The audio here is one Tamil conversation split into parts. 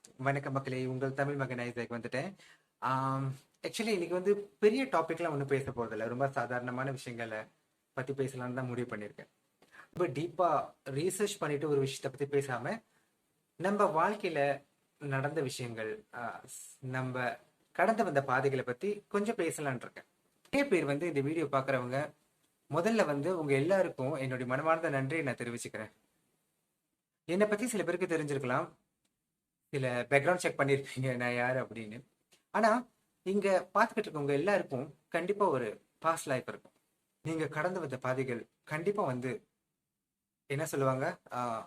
வணக்கம் மக்களே, உங்கள் தமிழ் மகன் ஐசக் வந்துட்டேன். ஆக்சுவலி இன்னைக்கு வந்து பெரிய டாபிக்லாம் ஒன்றும் பேச போறதில்ல. ரொம்ப சாதாரணமான விஷயங்களை பத்தி பேசலாம்னு தான் முடிவு பண்ணியிருக்கேன். ரொம்ப டீப்பா ரீசர்ச் பண்ணிட்டு ஒரு விஷயத்தை பத்தி பேசாம நம்ம வாழ்க்கையில நடந்த விஷயங்கள், நம்ம கடந்து வந்த பாதைகளை பத்தி கொஞ்சம் பேசலான் இருக்கேன். நிறைய பேர் வந்து இந்த வீடியோ பாக்குறவங்க முதல்ல வந்து உங்க எல்லாருக்கும் என்னுடைய மனமார்ந்த நன்றியை நான் தெரிவிச்சுக்கிறேன். என்னை பத்தி சில பேருக்கு தெரிஞ்சிருக்கலாம், சில பேக்ரவுண்ட் செக் பண்ணியிருப்பீங்க நான் யார் அப்படின்னு. ஆனா இங்க பார்த்துக்கிட்டு இருக்கவங்க எல்லாருக்கும் கண்டிப்பா ஒரு பாஸ்ட் லைஃப் இருக்கும். நீங்க கடந்து வந்த பாதைகள் கண்டிப்பா வந்து என்ன சொல்லுவாங்க, ஆஹ்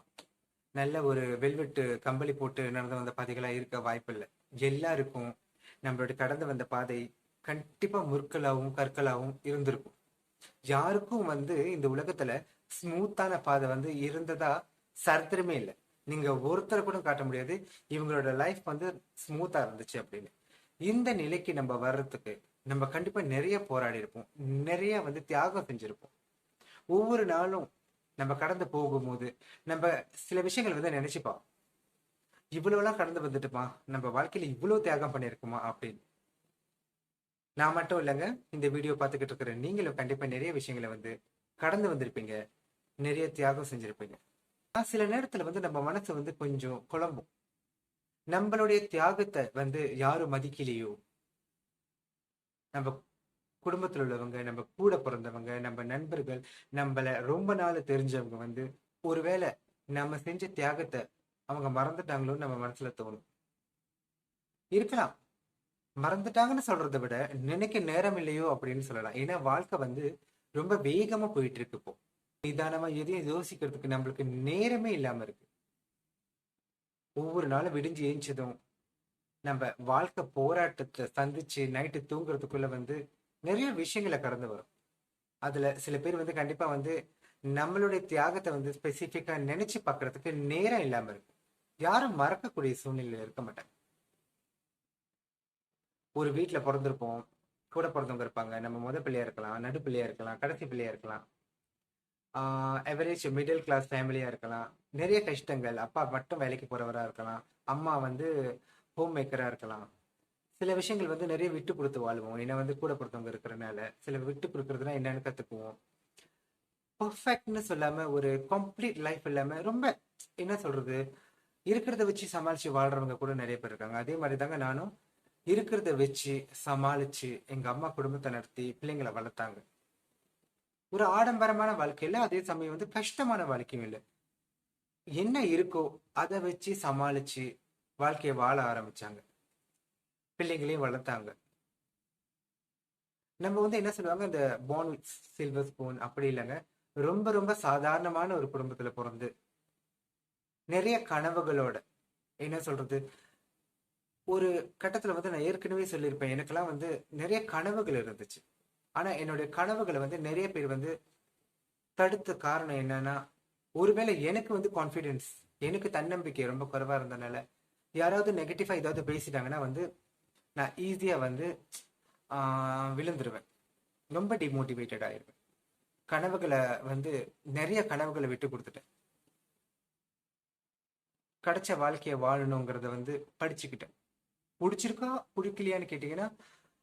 நல்ல ஒரு வெல்வெட்டு கம்பளி போட்டு நடந்து வந்த பாதைகளா இருக்க வாய்ப்பு இல்லை. எல்லாருக்கும் நம்மளுடைய கடந்து வந்த பாதை கண்டிப்பா முற்களாவும் கற்களாவும் இருந்திருக்கும். யாருக்கும் வந்து இந்த உலகத்துல ஸ்மூத்தான பாதை வந்து இருந்ததா சரித்திரமே இல்லை. நீங்க ஒருத்தர் கூட காட்ட முடியாது இவங்களோட லைஃப் வந்து ஸ்மூத்தா இருந்துச்சு அப்படின்னு. இந்த நிலைக்கு நம்ம வர்றதுக்கு நம்ம கண்டிப்பா நிறைய போராடி இருப்போம், நிறைய வந்து தியாகம் செஞ்சிருப்போம். ஒவ்வொரு நாளும் நம்ம கடந்து போகும்போது நம்ம சில விஷயங்கள் வந்து நினைச்சுப்போம், இவ்வளவுலாம் கடந்து வந்துட்டுமா, நம்ம வாழ்க்கையில இவ்வளவு தியாகம் பண்ணிருக்குமா அப்படின்னு. நான் மட்டும் இல்லைங்க, இந்த வீடியோ பார்த்துக்கிட்டு இருக்கிற நீங்களும் கண்டிப்பா நிறைய விஷயங்களை வந்து கடந்து வந்திருப்பீங்க, நிறைய தியாகம் செஞ்சிருப்பீங்க. சில நேரத்துல வந்து நம்ம மனசு வந்து கொஞ்சம் குழம்பும். நம்மளுடைய தியாகத்தை வந்து யாரும் மதிக்கலையோ, நம்ம குடும்பத்தில் உள்ளவங்க, நம்ம கூட பிறந்தவங்க, நம்ம நண்பர்கள், நம்மள ரொம்ப நாள் தெரிஞ்சவங்க வந்து ஒருவேளை நம்ம செஞ்ச தியாகத்தை அவங்க மறந்துட்டாங்களோன்னு நம்ம மனசுல தோணும். இருக்கலாம், மறந்துட்டாங்கன்னு சொல்றதை விட நினைக்க நேரம் இல்லையோ அப்படின்னு சொல்லலாம். ஏன்னா வாழ்க்கை வந்து ரொம்ப வேகமா போயிட்டு இருக்கு இப்போ. நிதானமா எதையும் யோசிக்கிறதுக்கு நம்மளுக்கு நேரமே இல்லாம இருக்கு. ஒவ்வொரு நாளும் விடிஞ்சு ஏஞ்சதும் நம்ம வாழ்க்கை போராட்டத்தை சந்திச்சு நைட்டு தூங்குறதுக்குள்ள வந்து நிறைய விஷயங்களை கடந்து வரும். அதுல சில பேர் வந்து கண்டிப்பா வந்து நம்மளுடைய தியாகத்தை வந்து ஸ்பெசிபிக்கா நினைச்சு பாக்குறதுக்கு நேரம் இல்லாம இருக்கு. யாரும் மறக்கக்கூடிய சூழ்நிலையில இருக்க மாட்டாங்க. ஒரு வீட்டுல பிறந்திருப்போம், கூட பிறந்தவங்க இருப்பாங்க. நம்ம முத பிள்ளையா இருக்கலாம், நடு பிள்ளையா இருக்கலாம், கடைசி பிள்ளையா இருக்கலாம், எவரேஜ் மிடில் கிளாஸ் ஃபேமிலியா இருக்கலாம். நிறைய கஷ்டங்கள், அப்பா மட்டும் வேலைக்கு போறவரா இருக்கலாம், அம்மா வந்து ஹோம் மேக்கரா இருக்கலாம். சில விஷயங்கள் வந்து நிறைய விட்டு கொடுத்து வாழ்வோம். ஏன்னா வந்து கூட பொறுத்தவங்க இருக்கிறனால சில விட்டு கொடுக்கறதுனா என்னன்னு கத்துக்குவோம். பர்ஃபெக்ட்னு சொல்லாம ஒரு கம்ப்ளீட் லைஃப் இல்லாம ரொம்ப என்ன சொல்றது, இருக்கிறத வச்சு சமாளிச்சு வாழ்றவங்க கூட நிறைய பேர் இருக்காங்க. அதே மாதிரி தாங்க நானும் இருக்கிறத வச்சு சமாளிச்சு எங்க அம்மா குடும்பத்தை நடத்தி பிள்ளைங்களை வளர்த்தாங்க. ஒரு ஆடம்பரமான வாழ்க்கையில, அதே சமயம் வந்து கஷ்டமான வாழ்க்கையும் இல்லை. என்ன இருக்கோ அதை வச்சு சமாளிச்சு வாழ்க்கையை வாழ ஆரம்பிச்சாங்க, பிள்ளைங்களையும் வளர்த்தாங்க. நம்ம வந்து என்ன சொல்லுவாங்க, இந்த பார்ன் வித் சில்வர் ஸ்பூன் அப்படி இல்லைங்க. ரொம்ப ரொம்ப சாதாரணமான ஒரு குடும்பத்துல பிறந்து நிறைய கனவுகளோட, என்ன சொல்றது, ஒரு கட்டத்துல வந்து நான் ஏற்கனவே சொல்லியிருப்பேன், எனக்கெல்லாம் வந்து நிறைய கனவுகள் இருந்துச்சு. ஆனா என்னுடைய கனவுகளை வந்து நிறைய பேர் வந்து தடுத்த காரணம் என்னன்னா, ஒருவேளை எனக்கு வந்து கான்ஃபிடென்ஸ், எனக்கு தன்னம்பிக்கை ரொம்ப குறைவா இருந்தனால யாராவது நெகட்டிவா ஏதாவது பேசிட்டாங்கன்னா வந்து நான் ஈஸியா வந்து விழுந்துருவேன். ரொம்ப டிமோட்டிவேட்டட் ஆயிருவேன். கனவுகளை வந்து நிறைய கனவுகளை விட்டு கொடுத்துட்டேன். கிடைச்ச வாழ்க்கையை வாழணுங்கிறத வந்து படிச்சுக்கிட்டேன். பிடிச்சிருக்கா பிடிக்கலையான்னு கேட்டீங்கன்னா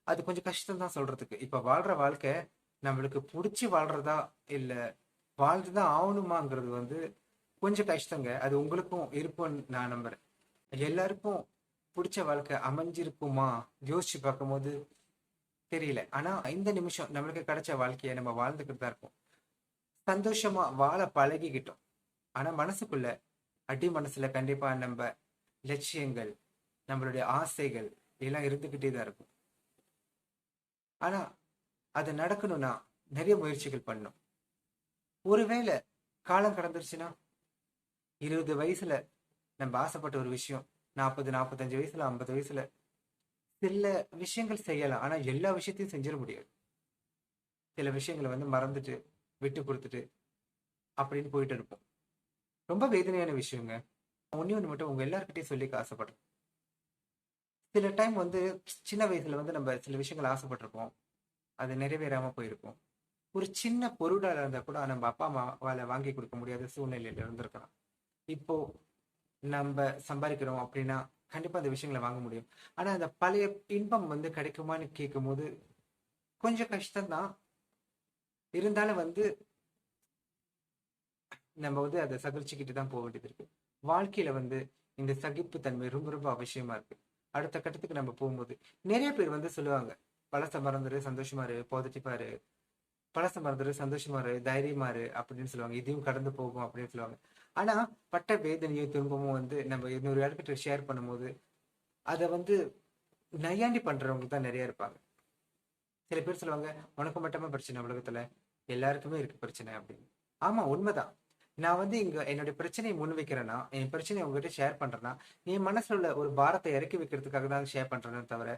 அது கொஞ்சம் கஷ்டம் தான் சொல்றதுக்கு. இப்ப வாழ்ற வாழ்க்கை நம்மளுக்கு பிடிச்சி வாழ்றதா இல்ல வாழ்ந்துதான் ஆகணுமாங்கிறது வந்து கொஞ்சம் கஷ்டங்க. அது உங்களுக்கும் இருக்கும்னு நான் நம்புறேன். எல்லாருக்கும் பிடிச்ச வாழ்க்கை அமைஞ்சிருக்குமா யோசிச்சு பார்க்கும்போது தெரியல. ஆனா இந்த நிமிஷம் நம்மளுக்கு கிடைச்ச வாழ்க்கையை நம்ம வாழ்ந்துக்கிட்டு தான் இருக்கோம். சந்தோஷமா வாழ பழகிக்கிட்டோம். ஆனா மனசுக்குள்ள, அடி மனசுல கண்டிப்பா நம்ம லட்சியங்கள், நம்மளுடைய ஆசைகள் எல்லாம் இருந்துகிட்டே தான் இருக்கும். ஆனா அது நடக்கணும்னா நிறைய முயற்சிகள் பண்ணும். ஒருவேளை காலம் கடந்துருச்சுன்னா, 20 வயசுல நம்ம ஆசைப்பட்ட ஒரு விஷயம் 40 45 வயசுல 50 வயசுல சில விஷயங்கள் செய்யலாம். ஆனா எல்லா விஷயத்தையும் செஞ்சிட முடியாது. சில விஷயங்களை வந்து மறந்துட்டு விட்டு கொடுத்துட்டு அப்படின்னு போயிட்டு இருப்போம். ரொம்ப வேதனையான விஷயங்க. ஒண்ணே ஒண்ணு மட்டும் உங்க எல்லார்கிட்டயும் சொல்லிக்க ஆசைப்படுறேன். சில டைம் வந்து சின்ன வயசுல வந்து நம்ம சில விஷயங்கள் ஆசைப்பட்டிருப்போம், அது நிறைவேறாம போயிருக்கும். ஒரு சின்ன பொருளா இருந்தா கூட நம்ம அப்பா அம்மாவால வாங்கி கொடுக்க முடியாத சூழ்நிலையில இருந்திருக்கலாம். இப்போ நம்ம சம்பாதிக்கிறோம் அப்படின்னா கண்டிப்பா அந்த விஷயங்களை வாங்க முடியும். ஆனா அந்த பழைய இன்பம் வந்து கிடைக்குமான்னு கேட்கும்போது கொஞ்சம் கஷ்டம்தான். இருந்தாலும் வந்து நம்ம வந்து அதை சகிச்சுக்கிட்டு தான் போக வேண்டியது இருக்கு. வாழ்க்கையில வந்து இந்த சகிப்புத்தன்மை ரொம்ப ரொம்ப அவசியமா இருக்கு. அடுத்த கட்டத்துக்கு நம்ம போகும்போது நிறைய பேர் வந்து சொல்லுவாங்க, பழச மறந்துரு, சந்தோஷமா இரு, பாசிட்டிவா இரு, பழச மறந்துரு, சந்தோஷமா இரு, தைரியமா இரு அப்படின்னு சொல்லுவாங்க. இதையும் கடந்து போகும் அப்படின்னு சொல்லுவாங்க. ஆனா பட்ட வேதனையும் துன்பமும் வந்து நம்ம இன்னொரு இடத்துக்கிட்ட ஷேர் பண்ணும்போது அதை வந்து நையாண்டி பண்றவங்க தான் நிறைய இருப்பாங்க. சில பேர் சொல்லுவாங்க, உனக்கு மட்டுமே பிரச்சனை உலகத்துல, எல்லாருக்குமே இருக்கு பிரச்சனை அப்படின்னு. ஆமா, உண்மைதான். நான் வந்து இங்க என்னுடைய பிரச்சனையை முன் வைக்கிறேன்னா, என் பிரச்சனையை உங்ககிட்ட ஷேர் பண்றேன்னா, என் மனசுல உள்ள ஒரு பாரத்தை இறக்கி வைக்கிறதுக்காக தான் ஷேர் பண்றேனே தவிர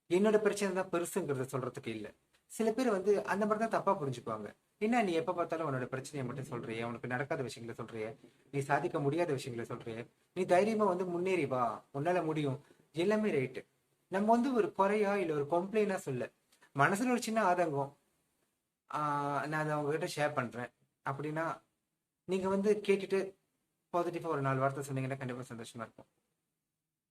என்னோட பிரச்சனை தான் பெருசுங்கிறத சொல்றதுக்கு இல்ல. சில பேர் வந்து அந்த மாதிரி தான் தப்பா புரிஞ்சுக்குவாங்க. என்ன நீ எப்ப பார்த்தாலும் உன்னோட பிரச்சனையை மட்டும் சொல்றியே, உனக்கு நடக்காத விஷயங்களை சொல்றியே, நீ சாதிக்க முடியாத விஷயங்களை சொல்றியே, நீ தைரியமா வந்து முன்னேறி வா, உன்னால முடியும், எல்லாமே ரைட்டு. நம்ம வந்து ஒரு குறையா இல்ல ஒரு கம்ப்ளைண்டா சொல்ல, மனசுல ஒரு சின்ன ஆதங்கம், நான் அதை உங்ககிட்ட ஷேர் பண்றேன் அப்படின்னா நீங்க வந்து கேட்டுட்டு பாசிட்டிவா ஒரு 4 வார்த்தை சொன்னீங்கன்னா கண்டிப்பா சந்தோஷமா இருக்கும்.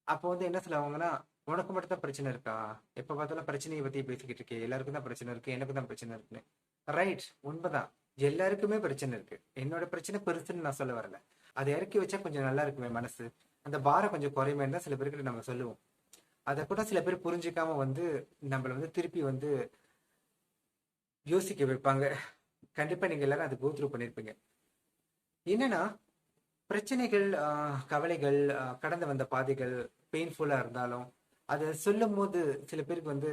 அப்போ வந்து என்ன சொல்லுவாங்கன்னா, உனக்கு மட்டும் தான் பிரச்சனை இருக்கா, எப்ப பார்த்தாலும் பிரச்சனையை பத்தி பேசிக்கிட்டு இருக்கே, எல்லாருக்கும் தான் பிரச்சனை இருக்கு, எனக்கு தான் பிரச்சனை இருக்குன்னு. ரைட், உண்மைதான். எல்லாருக்குமே பிரச்சனை இருக்கு. என்னோட பிரச்சனை பெருசுன்னு நான் சொல்ல வரல. அதை இறக்கி வச்சா கொஞ்சம் நல்லா இருக்குமே மனசு, அந்த பாரம் கொஞ்சம் குறையுமே தான் சில பேருக்கு நம்ம சொல்லுவோம். அதை கூட சில பேர் புரிஞ்சுக்காம வந்து நம்மள வந்து திருப்பி வந்து யோசிக்க வைப்பாங்க. கண்டிப்பா நீங்க எல்லாரும் அதை கோத்ரூ பண்ணிருப்பீங்க. என்னன்னா, பிரச்சனைகள், கவலைகள், கடந்து வந்த பாதைகள் பெயின்ஃபுல்லா இருந்தாலும் அதை சொல்லும் போது சில பேருக்கு வந்து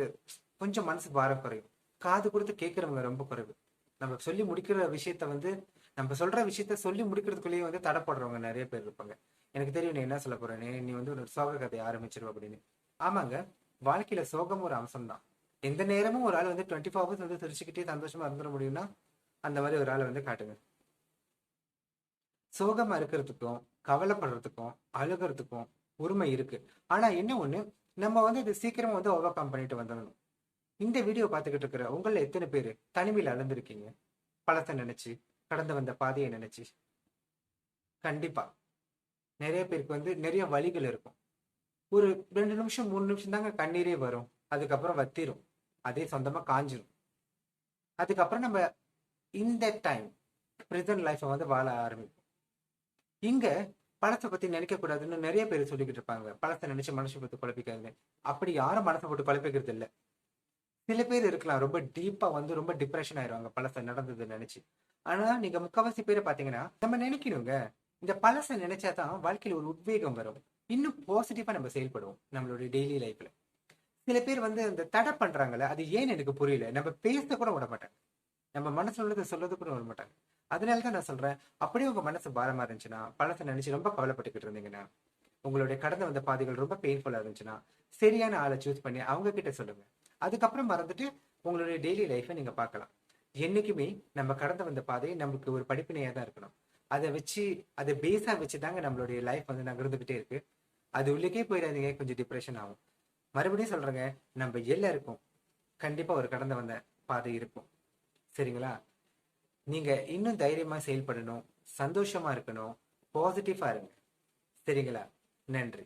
கொஞ்சம் மனசு பாரம் குறையும். காது கொடுத்து கேட்கறவங்க ரொம்ப குறைவு. நம்ம சொல்லி முடிக்கிற விஷயத்த வந்து நம்ம சொல்ற விஷயத்த சொல்லி முடிக்கிறதுக்குள்ளேயே வந்து தடைப்படுறவங்க நிறைய பேர் இருப்பாங்க. எனக்கு தெரியும் நீ என்ன சொல்ல போற, நீ வந்து ஒரு சோக கதையை ஆரம்பிச்சிருவ அப்படின்னு. ஆமாங்க, வாழ்க்கையில சோகம் ஒரு அம்சம் தான். எந்த நேரமும் ஒரு ஆள் வந்து 24 ஹவர்ஸ் வந்து சிரிச்சுக்கிட்டே சந்தோஷமா இருந்துட முடியும்னா அந்த மாதிரி ஒரு ஆளை வந்து காட்டுங்க. சோகமா இருக்கிறதுக்கும் கவலைப்படுறதுக்கும் அழுகிறதுக்கும் உரிமை இருக்கு. ஆனா என்ன ஒண்ணு, நம்ம வந்து இது சீக்கிரமா வந்து ஓவர் கம் பண்ணிட்டு வந்துடணும். இந்த வீடியோ பார்த்துக்கிட்டு இருக்கிற உங்கள எத்தனை பேர் தனிமையில் அழுந்திருக்கீங்க? பழத்தை நினைச்சு, கடந்து வந்த பாதையை நினைச்சு. கண்டிப்பா நிறைய பேருக்கு வந்து நிறைய வழிகள் இருக்கும். ஒரு 2 நிமிஷம் 3 நிமிஷம் தாங்க கண்ணீரே வரும், அதுக்கப்புறம் வத்திரும், அதே சொந்தமா காஞ்சிரும். அதுக்கப்புறம் நம்ம இந்த டைம் பிரசன்ட் லைஃப்பை வந்து வாழ ஆரம்பிப்போம். இங்க பழத்தை பத்தி நினைக்க கூடாதுன்னு நிறைய பேர் சொல்லிக்கிட்டு இருப்பாங்க, பழத்தை நினைச்சு மனசை பத்தி குழப்பிக்காதுன்னு. அப்படி யாரும் மனசை போட்டு குழப்பிக்கிறது இல்ல. சில பேர் இருக்கலாம் ரொம்ப டீப்பா வந்து ரொம்ப டிப்ரெஷன் ஆயிருவாங்க பழச நடந்தது நினைச்சு. ஆனா நீங்க முக்காவாசி பேரை பாத்தீங்கன்னா நம்ம நினைக்கணுங்க, இந்த பழச நினைச்சாதான் வாழ்க்கையில ஒரு உத்வேகம் வரும், இன்னும் பாசிட்டிவா நம்ம செயல்படுவோம் நம்மளுடைய டெய்லி லைஃப்ல. சில பேர் வந்து இந்த தடை பண்றாங்கல்ல, அது ஏன்னு எனக்கு புரியல. நம்ம பேச கூட விட மாட்டாங்க, நம்ம மனசுல உள்ளதை சொல்றது கூட விட மாட்டாங்க. அதனாலதான் நான் சொல்றேன், அப்படியே உங்க மனசு பாரமா இருந்துச்சுன்னா, பழசை நினைச்சு ரொம்ப கவலைப்பட்டுக்கிட்டு இருந்தீங்கன்னா, உங்களுடைய கடந்து வந்த பாதைகள் ரொம்ப பெயின்ஃபுல்லா இருந்துச்சுன்னா, சரியான ஆளை சூஸ் பண்ணி அவங்க கிட்ட சொல்லுங்க. அதுக்கப்புறம் மறந்துட்டு உங்களுடைய டெய்லி லைஃப்பை நீங்க பார்க்கலாம். என்னைக்குமே நம்ம கடந்து வந்த பாதை நமக்கு ஒரு படிப்பினையா தான் இருக்கணும். அதை வச்சு, அதை பேஸா வச்சு தாங்க நம்மளுடைய லைஃப் வந்து நகர்ந்துகிட்டே இருக்கு. அது உள்ளுக்கே போயிடாதீங்க, கொஞ்சம் டிப்ரெஷன் ஆகும். மறுபடியும் சொல்றேங்க, நம்ம எல்லாருக்கும் கண்டிப்பா ஒரு கடந்து வந்த பாதை இருக்கும். சரிங்களா? நீங்க இன்னும் தைரியமா செயல்படணும், சந்தோஷமா இருக்கணும், பாசிட்டிவா இருங்க. சரிங்களா? நன்றி.